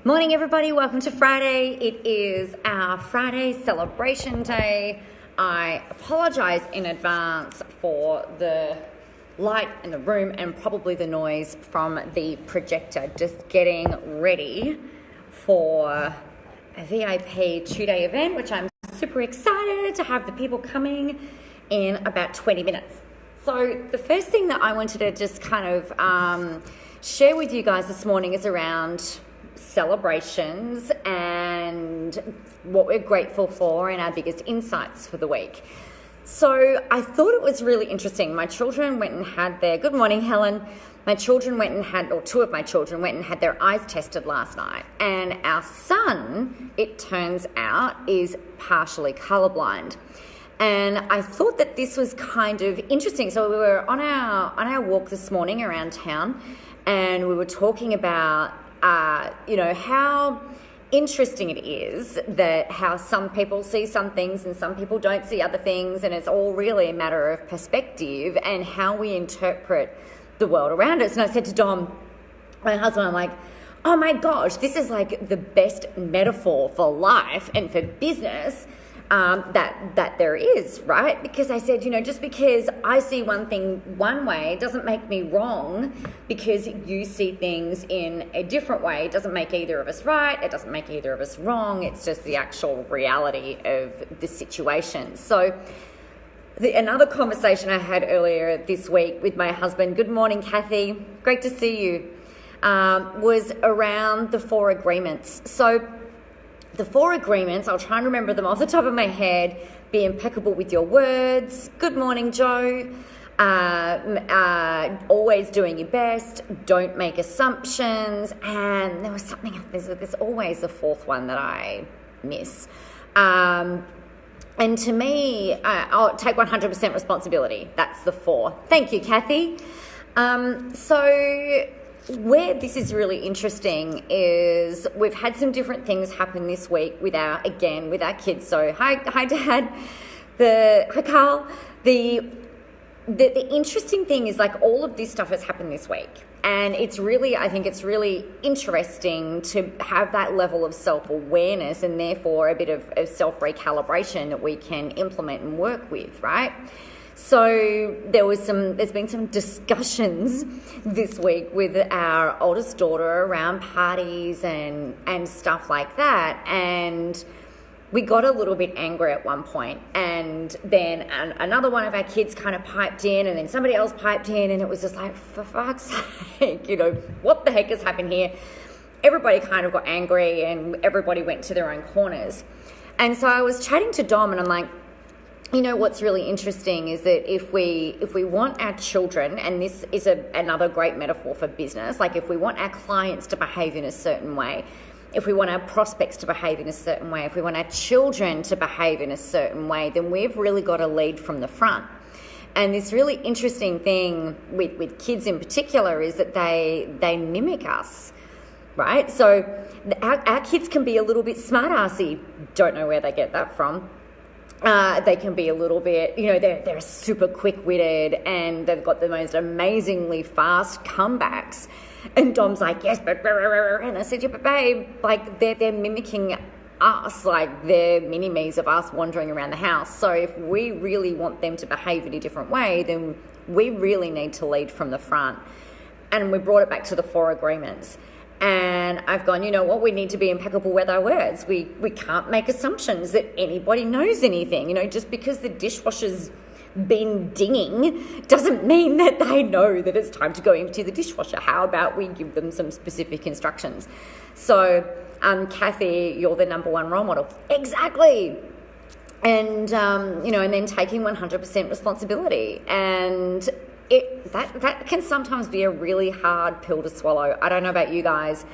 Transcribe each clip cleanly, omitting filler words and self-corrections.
Morning everybody, welcome to Friday. It is our Friday celebration day. I apologise in advance for the light in the room and probably the noise from the projector. Just getting ready for a VIP 2-day event, which I'm super excited to have the people coming in about 20 minutes. So the first thing that I wanted to just kind of share with you guys this morning is around celebrations and what we're grateful for and our biggest insights for the week. So I thought it was really interesting. My children went and had their, good morning Helen, my children went and had, or two of my children went and had their eyes tested last night, and our son, it turns out, is partially colorblind. And I thought that this was kind of interesting. So we were on our walk this morning around town, and we were talking about how interesting it is that how some people see some things and some people don't see other things, and it's all really a matter of perspective and how we interpret the world around us. And I said to Dom, my husband, I'm like, oh my gosh, this is like the best metaphor for life and for business that there is, right? Because I said, just because I see one thing one way doesn't make me wrong, because you see things in a different way. It doesn't make either of us right. It doesn't make either of us wrong. It's just the actual reality of the situation. So another conversation I had earlier this week with my husband, good morning, Kathy, great to see you, was around the 4 agreements. So the 4 agreements, I'll try and remember them off the top of my head. Be impeccable with your words. Good morning, Joe. Always doing your best. Don't make assumptions. And there was something else. There's always the 4th one that I miss. And to me, I'll take 100% responsibility. That's the 4. Thank you, Kathy. So where this is really interesting is we've had some different things happen this week with our kids. So hi Dad, hi Carl. The interesting thing is, like, all of this stuff has happened this week, and I think it's really interesting to have that level of self-awareness and therefore a bit of self-recalibration that we can implement and work with, right? So there's been some discussions this week with our oldest daughter around parties and stuff like that, and we got a little bit angry at one point, and then another one of our kids kind of piped in, and then somebody else piped in, and it was just like, for fuck's sake, what the heck has happened here? Everybody kind of got angry and everybody went to their own corners. And so I was chatting to Dom, and I'm like, what's really interesting is that if we want our children, and this is another great metaphor for business, like if we want our clients to behave in a certain way, if we want our prospects to behave in a certain way, if we want our children to behave in a certain way, then we've really got to lead from the front. And this really interesting thing with kids in particular is that they mimic us, right? So our kids can be a little bit smart-assy. Don't know where they get that from. They can be a little bit, they're super quick-witted, and they've got the most amazingly fast comebacks. And Dom's like, yes, but, and I said, yeah, but babe, like they're mimicking us, like they're mini-me's of us wandering around the house. So if we really want them to behave in a different way, then we really need to lead from the front. And we brought it back to the 4 agreements. And I've gone, we need to be impeccable with our words. We can't make assumptions that anybody knows anything. Just because the dishwasher's been dinging doesn't mean that they know that it's time to go empty the dishwasher. How about we give them some specific instructions? So, Kathy, you're the number 1 role model. Exactly. And, and then taking 100% responsibility. And that can sometimes be a really hard pill to swallow. I don't know about you guys.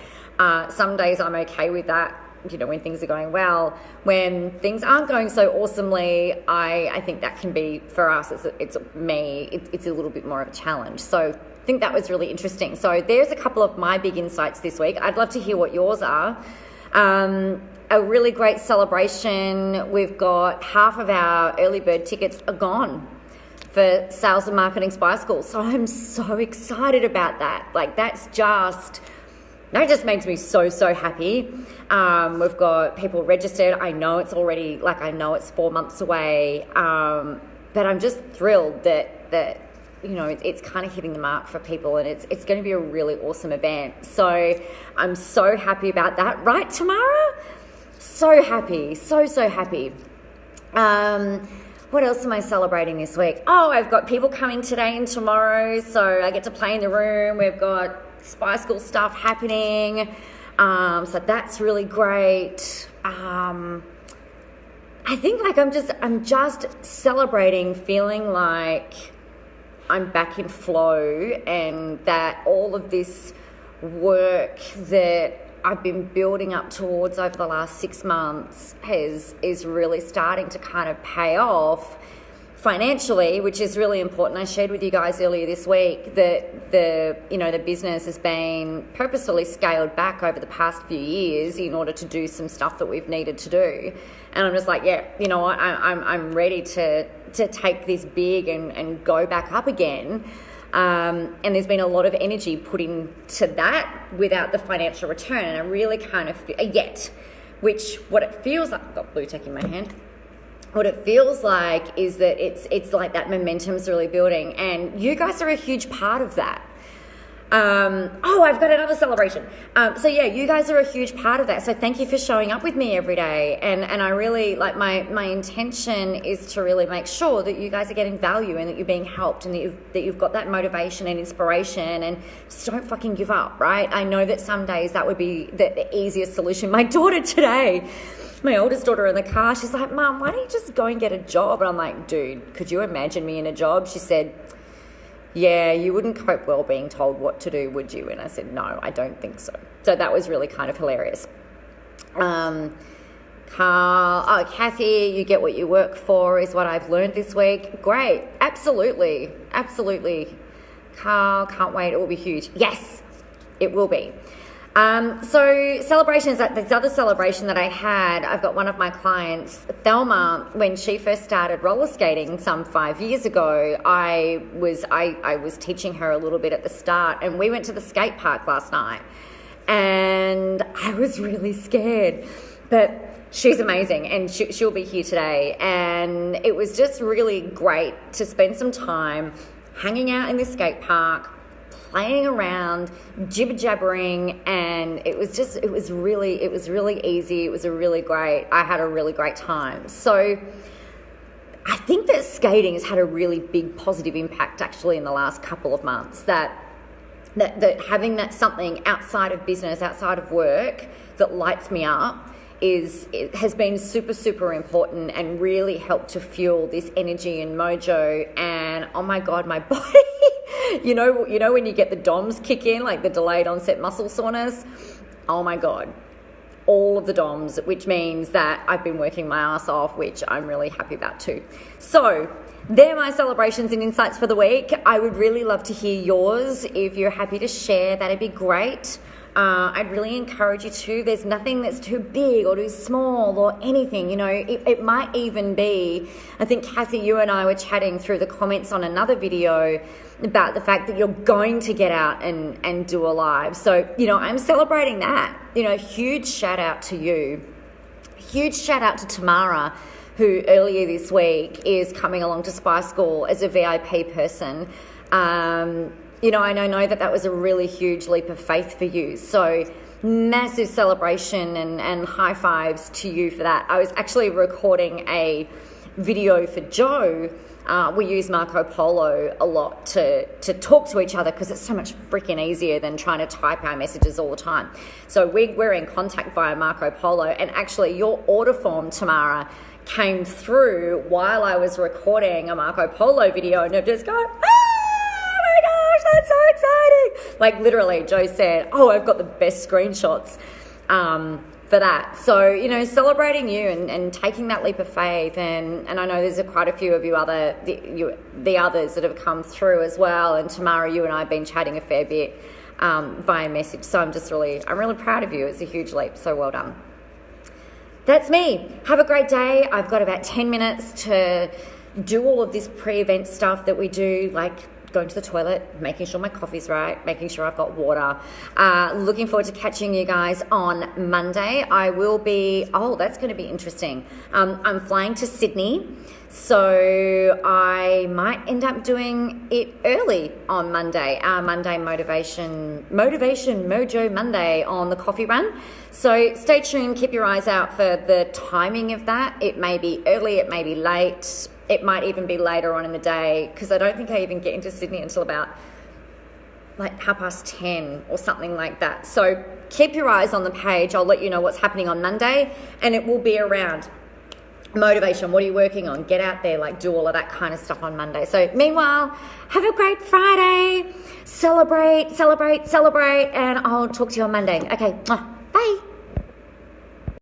Some days I'm okay with that, when things are going well. When things aren't going so awesomely, I think that can be, for us, it's a little bit more of a challenge. So I think that was really interesting. So there's a couple of my big insights this week. I'd love to hear what yours are. A really great celebration. We've got half of our early bird tickets are gone for Sales and Marketing Spy School. So I'm so excited about that. Like, that's just that just makes me so, so happy. We've got people registered. I know it's already, I know it's 4 months away. But I'm just thrilled that it's kind of hitting the mark for people, and it's going to be a really awesome event. So I'm so happy about that. Right, Tamara? So happy. So, so happy. What else am I celebrating this week? Oh, I've got people coming today and tomorrow, so I get to play in the room. We've got Spy School stuff happening, so that's really great. I think I'm just celebrating, feeling like I'm back in flow, and that all of this work that I've been building up towards over the last 6 months is really starting to kind of pay off financially, which is really important. I shared with you guys earlier this week that the business has been purposefully scaled back over the past few years in order to do some stuff that we've needed to do. And I'm just like, yeah, you know what, I'm ready to take this big and go back up again. And there's been a lot of energy put into that without the financial return. And I really kind of what it feels like, I've got blue tech in my hand. What it feels like is that it's like that momentum's really building, and you guys are a huge part of that. I've got another celebration. You guys are a huge part of that. So thank you for showing up with me every day. And I really, my intention is to really make sure that you guys are getting value and that you're being helped, and that you've got that motivation and inspiration, and just don't fucking give up, right? I know that some days that would be the easiest solution. My daughter today, my oldest daughter in the car, she's like, Mum, why don't you just go and get a job? And I'm like, dude, could you imagine me in a job? She said, yeah, you wouldn't cope well being told what to do, would you? And I said, no, I don't think so. So that was really kind of hilarious. Carl, Kathy, you get what you work for is what I've learned this week. Great. Absolutely. Carl, can't wait. It will be huge. Yes, it will be. So celebrations, this other celebration that I had, I've got one of my clients, Thelma, when she first started roller skating some 5 years ago, I was teaching her a little bit at the start, and we went to the skate park last night, and I was really scared, but she's amazing, and she'll be here today, and it was just really great to spend some time hanging out in this skate park, playing around, jibber-jabbering, and it was really easy. It was I had a really great time. So I think that skating has had a really big positive impact actually in the last couple of months, that having that something outside of business, outside of work that lights me up it has been super, super important, and really helped to fuel this energy and mojo. And oh my God, my body, you know when you get the DOMS kick in, like the delayed onset muscle soreness, oh my God, all of the DOMS, which means that I've been working my ass off, which I'm really happy about too. So they're my celebrations and insights for the week. I would really love to hear yours. If you're happy to share, that'd be great. I'd really encourage you to. There's nothing that's too big or too small or anything, it might even be, I think Kathy, you and I were chatting through the comments on another video about the fact that you're going to get out and do a live. So, I'm celebrating that. Huge shout out to you. Huge shout out to Tamara, who earlier this week is coming along to Spy School as a VIP person. I know that was a really huge leap of faith for you. So massive celebration and high fives to you for that. I was actually recording a video for Joe. We use Marco Polo a lot to talk to each other because it's so much freaking easier than trying to type our messages all the time. So we're in contact via Marco Polo, and actually your order form, Tamara, came through while I was recording a Marco Polo video, and it just go, that's so exciting. Like literally, Joe said, I've got the best screenshots for that. So, celebrating you and taking that leap of faith. And I know there's quite a few of the others that have come through as well. And Tamara, you and I have been chatting a fair bit via message. So I'm really proud of you. It's a huge leap. So well done. That's me. Have a great day. I've got about 10 minutes to do all of this pre-event stuff that we do, like going to the toilet, making sure my coffee's right, making sure I've got water. Looking forward to catching you guys on Monday. I will be, that's going to be interesting. I'm flying to Sydney, so I might end up doing it early on Monday, Monday Motivation Mojo Monday on the coffee run. So stay tuned, keep your eyes out for the timing of that. It may be early, it may be late, it might even be later on in the day, because I don't think I even get into Sydney until about like 10:30 or something like that. So keep your eyes on the page. I'll let you know what's happening on Monday, and it will be around motivation. What are you working on? Get out there, like do all of that kind of stuff on Monday. So meanwhile, have a great Friday. Celebrate, and I'll talk to you on Monday. Okay.